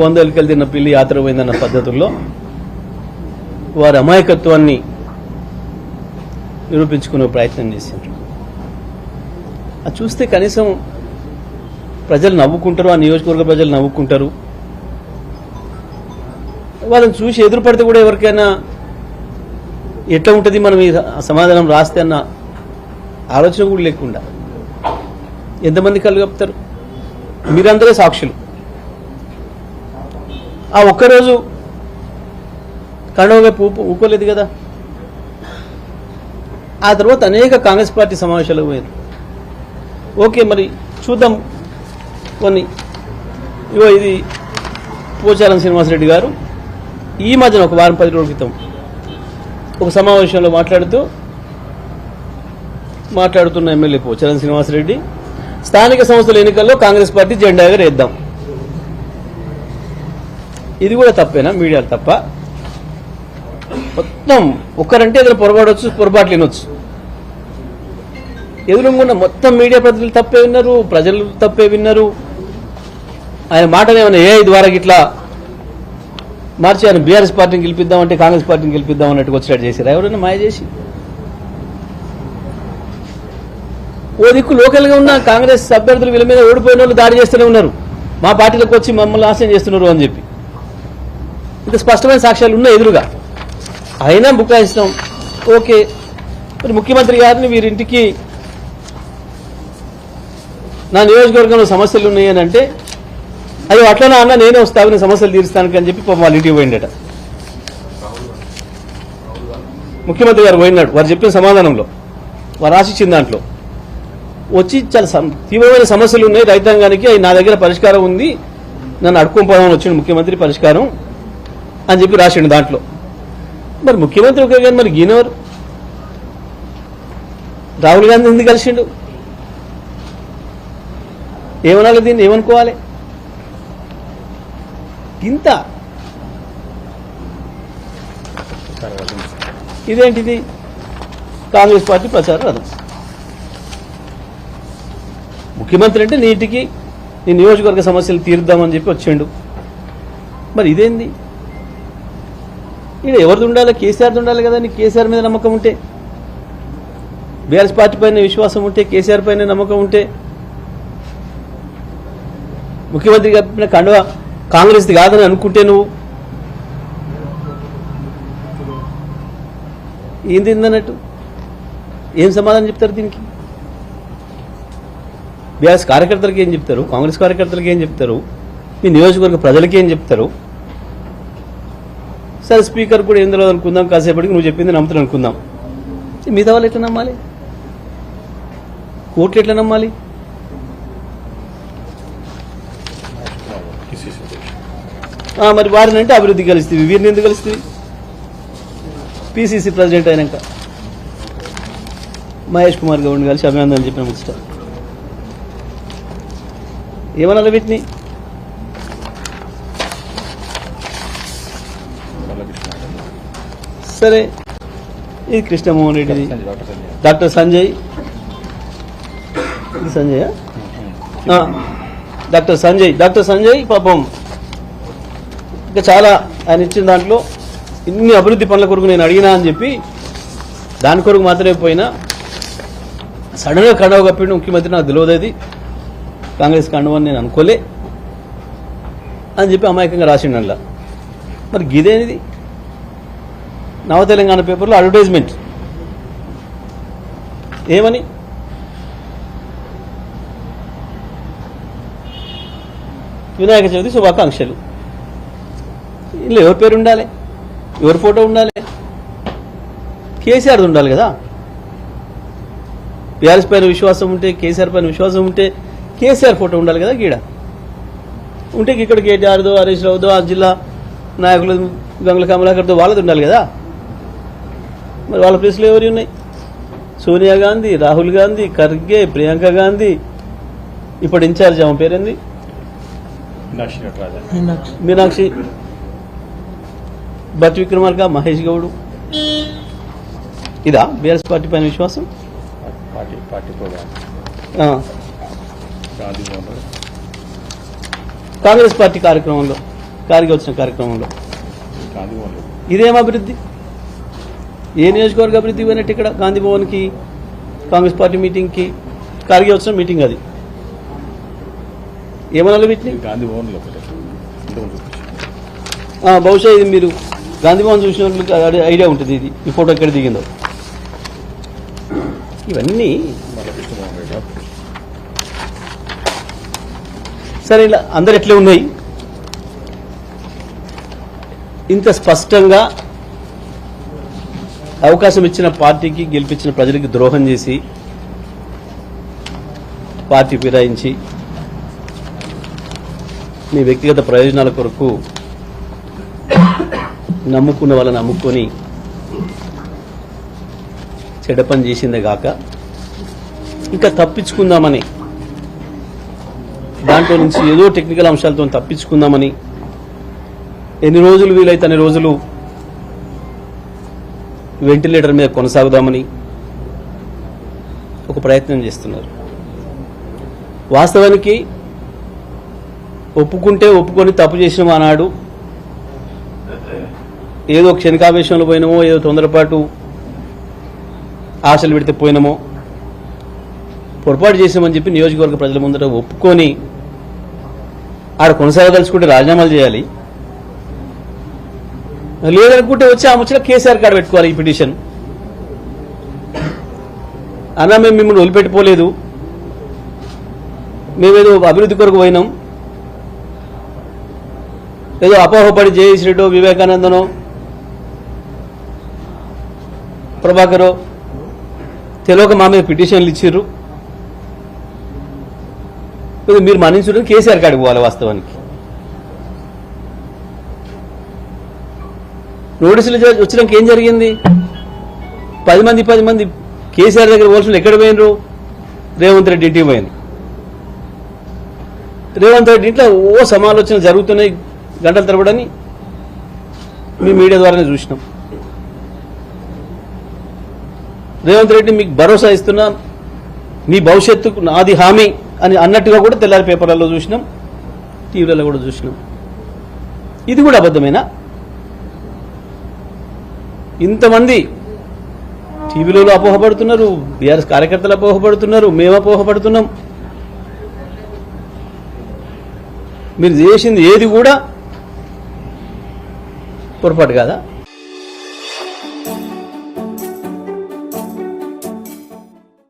వందలకెళ్ళి తిన్న పిల్లి యాత్ర పోయిందన్న పద్ధతుల్లో వారి అమాయకత్వాన్ని నిరూపించుకునే ప్రయత్నం చేశారు. అది చూస్తే కనీసం ప్రజలు నవ్వుకుంటారు, ఆ నియోజకవర్గ ప్రజలు నవ్వుకుంటారు. వాళ్ళని చూసి ఎదురుపడితే కూడా ఎవరికైనా ఎట్లా ఉంటుంది మనం ఈ సమాధానం రాస్తే అన్న ఆలోచన కూడా లేకుండా ఎంతమంది కళ్ళు కప్పుతారు? మీరందరే సాక్షులు. ఆ ఒక్కరోజు కండవ వైపు ఊకోలేదు కదా. ఆ తర్వాత అనేక కాంగ్రెస్ పార్టీ సమావేశాలకు పోయారు. ఓకే, మరి చూద్దాం కొన్ని. ఇది పోచారం శ్రీనివాసరెడ్డి గారు ఈ మధ్యన ఒక వారం 10 రోజుల క్రితం ఒక సమావేశంలో మాట్లాడుతున్న ఎమ్మెల్యే పోచారం శ్రీనివాసరెడ్డి, స్థానిక సంస్థల ఎన్నికల్లో కాంగ్రెస్ పార్టీ జెండా ఎగరేద్దాం. ఇది కూడా తప్పేనా? మీడియాలు తప్ప? మొత్తం ఒక్కరంటే ఏదైనా పొరపాట్లు వినొచ్చు. ఎదురుగా మొత్తం మీడియా ప్రతినిధులు తప్పే విన్నారు, ప్రజలు తప్పే విన్నారు. ఆయన మాటలు ఏమైనా AI ద్వారా ఇట్లా మార్చి ఆయన బీఆర్ఎస్ పార్టీని గెలిపిద్దామంటే కాంగ్రెస్ పార్టీని గెలిపిద్దాం అన్నట్టుగా వచ్చేటట్టు చేశారు. ఎవరైనా మాయ చేసి ఓ దిక్కు లోకల్గా ఉన్న కాంగ్రెస్ అభ్యర్థులు వీళ్ళ మీద ఓడిపోయిన వాళ్ళు దాడి చేస్తూనే ఉన్నారు. మా పార్టీలకు వచ్చి మమ్మల్ని ఆశయం చేస్తున్నారు అని చెప్పి ఇంత స్పష్టమైన సాక్ష్యాలు ఉన్నాయి ఎదురుగా. అయినా బుకాయిస్తాం. ఓకే, మరి ముఖ్యమంత్రి గారిని వీరింటికి నా నియోజకవర్గంలో సమస్యలు ఉన్నాయని అంటే, అయ్యో అట్లనా అన్న, నేనే వస్తాను సమస్యలు తీరుస్తానికి అని చెప్పి వాళ్ళ ఇంటికి పోయిండట. ముఖ్యమంత్రి గారు పోయినాడు. వారు చెప్పిన సమాధానంలో, వారు రాసిచ్చిన దాంట్లో వచ్చి చాలా తీవ్రమైన సమస్యలు ఉన్నాయి రైతాంగానికి, అవి నా దగ్గర పరిష్కారం ఉంది, నన్ను అడుక్కోపోదామని వచ్చిండు ముఖ్యమంత్రి పరిష్కారం అని చెప్పి రాసిండు దాంట్లో. మరి ముఖ్యమంత్రి ఒకే కానీ మరి గీనెవరు? రాహుల్ గాంధీ ఎందుకు కలిసిండు? ఏమనాలి దీన్ని? ఏమనుకోవాలి? ఇంత ఇదేంటిది? కాంగ్రెస్ పార్టీ ప్రచార రథం. ముఖ్యమంత్రి అంటే నీటికి నీ నియోజకవర్గ సమస్యలు తీరుద్దామని చెప్పి వచ్చిండు. మరి ఇదేంది? ఇక్కడ ఎవరిది ఉండాలి? కేసీఆర్ది ఉండాలి కదా. నీకు కేసీఆర్ మీద నమ్మకం ఉంటే, బీఆర్ఎస్ పార్టీ పైన విశ్వాసం ఉంటే, కేసీఆర్ పైన నమ్మకం ఉంటే, ముఖ్యమంత్రి చెప్పిన కండువా కాంగ్రెస్ది కాదని అనుకుంటే నువ్వు ఏంది అన్నట్టు ఏం సమాధానం చెప్తారు దీనికి? బీఆర్ఎస్ కార్యకర్తలకు ఏం చెప్తారు? కాంగ్రెస్ కార్యకర్తలకు ఏం చెప్తారు? మీ నియోజకవర్గ ప్రజలకి ఏం చెప్తారు? సరే, స్పీకర్ కూడా ఏం తెలియదు అనుకుందాం, కాసేపటికి నువ్వు చెప్పింది నమ్ముతాను అనుకుందాం. మిగతా వాళ్ళు ఎట్లా నమ్మాలి? కోర్టులు ఎట్లా నమ్మాలి? మరి వారిని అంటే అభివృద్ధి కలుస్తుంది, వీరిని ఎందుకు కలుస్తుంది? PCC ప్రెసిడెంట్ అయినాక మహేష్ కుమార్ గౌడ్ కలిసి అభినందనలు చెప్పిన ముచ్చట ఏమన్నా వీటిని? సరే, ఇది కృష్ణమోహన్ రెడ్డిది, డాక్టర్ సంజయ్, ఇది సంజయ్, డాక్టర్ సంజయ్ పాపం ఇంకా చాలా ఆయన ఇచ్చిన దాంట్లో ఇన్ని అభివృద్ధి పనుల కొరకు నేను అడిగినా అని చెప్పి దాని కొరకు మాత్రమే పోయినా సడన్గా కండవ కప్పిండు ముఖ్యమంత్రి. నాకు తెలియదు అది కాంగ్రెస్ కండవ అని నేను అనుకోలే అని చెప్పి అమాయకంగా రాసిండు అందులో. మరి గిదేనిది? నవ తెలంగాణ పేపర్లో అడ్వర్టైజ్మెంట్ ఏమని? వినాయక చవితి శుభాకాంక్షలు. ఇందులో ఎవరి పేరు ఉండాలి? ఎవరి ఫోటో ఉండాలి? కేసీఆర్ది ఉండాలి కదా. బీఆర్ఎస్ పైన విశ్వాసం ఉంటే, కేసీఆర్ పైన విశ్వాసం ఉంటే కేసీఆర్ ఫోటో ఉండాలి కదా. గీడ ఉంటే ఇక్కడ కేటీఆర్దో, హరీష్ రావుదో, ఆ జిల్లా నాయకులు గంగుల కమలాకర్తో వాళ్ళది ఉండాలి కదా. మరి వాళ్ళ ప్లేస్లో ఎవరు ఉన్నాయి? సోనియా గాంధీ, రాహుల్ గాంధీ, ఖర్గే, ప్రియాంక గాంధీ, ఇప్పుడు ఇన్ఛార్జ్ ఆమె పేరేంది? మీనాక్షి, భట్ విక్రమార్క, మహేష్ గౌడ్. ఇదా బీఆర్ఎస్ పార్టీ పైన విశ్వాసం? కాంగ్రెస్ పార్టీ కార్యక్రమంలో కారికి వచ్చిన కార్యక్రమంలో. ఇదేం అభివృద్ధి? ఏ నియోజకవర్గ అభివృద్ధి పోయినట్టు ఇక్కడ? గాంధీ భవన్కి, కాంగ్రెస్ పార్టీ మీటింగ్కి, కారికి వచ్చిన మీటింగ్ అది. ఏమన్నా వీటిని? గాంధీ భవన్లో బహుశా ఇది మీరు గాంధీ భవన్ చూసిన వాళ్ళకి ఐడియా ఉంటుంది ఇది, ఈ ఫోటో ఎక్కడ దిగిందో. ఇవన్నీ సరే, ఇలా అందరు ఎట్లే ఉన్నాయి. ఇంత స్పష్టంగా అవకాశం ఇచ్చిన పార్టీకి, గెలిపించిన ప్రజలకి ద్రోహం చేసి పార్టీ ఫిరాయించి మీ వ్యక్తిగత ప్రయోజనాల కొరకు నమ్ముకున్న వాళ్ళని నమ్ముకొని చెడ్డ పని చేసిందే గాక ఇంకా తప్పించుకుందామని, దాంట్లో నుంచి ఏదో టెక్నికల్ అంశాలతో తప్పించుకుందామని, ఎన్ని రోజులు వీలైతే అన్ని రోజులు వెంటిలేటర్ మీద కొనసాగుదామని ఒక ప్రయత్నం చేస్తున్నారు. వాస్తవానికి ఒప్పుకొని తప్పు చేసినామో ఆనాడు ఏదో క్షణికావేశంలో పోయినామో, ఏదో తొందరపాటు ఆశలు పెడితే పోయినామో, పొరపాటు చేసామని చెప్పి నియోజకవర్గ ప్రజల ముందర ఒప్పుకొని ఆడ కొనసాగదలుచుకుంటే రాజీనామాలు చేయాలి. లేదనుకుంటే వచ్చి ఆ ముచ్చట కేసీఆర్ కాడ పెట్టుకోవాలి ఈ పిటిషన్. అన్నా మేము మిమ్మల్ని వదిలిపెట్టిపోలేదు, మేమేదో అభివృద్ధి కొరకు పోయినాం, ఏదో అపోహపడి జేఎస్ రెడ్డో, వివేకానందనో, ప్రభాకరో తెలియక మా మీద పిటిషన్లు ఇచ్చిర్రు, మీరు మన్నించడం కేసీఆర్ కాడికి పోవాలి. వాస్తవానికి నోటీసులు వచ్చినాక ఏం జరిగింది? 10 మంది కేసీఆర్ దగ్గర పోల్సిన ఎక్కడ పోయినరు? రేవంత్ రెడ్డి ఇంటికి పోయినరు. రేవంత్ రెడ్డి ఇంట్లో ఓ సమాలోచన జరుగుతున్నాయి గంటల తరబడని మీ మీడియా ద్వారానే చూసినాం. రేవంత్ రెడ్డి మీకు భరోసా ఇస్తున్నా, మీ భవిష్యత్తుకు నాది హామీ అని అన్నట్టుగా కూడా తెల్లారి పేపర్లలో చూసినాం, టీవీలలో కూడా చూసినాం. ఇది కూడా అబద్ధమేనా? ఇంతమంది టీవీలలో అపోహపడుతున్నారు, బీఆర్ఎస్ కార్యకర్తలు అపోహపడుతున్నారు, మేము అపోహపడుతున్నాం. మీరు చేసింది ఏది కూడా పొరపాటు కాదా?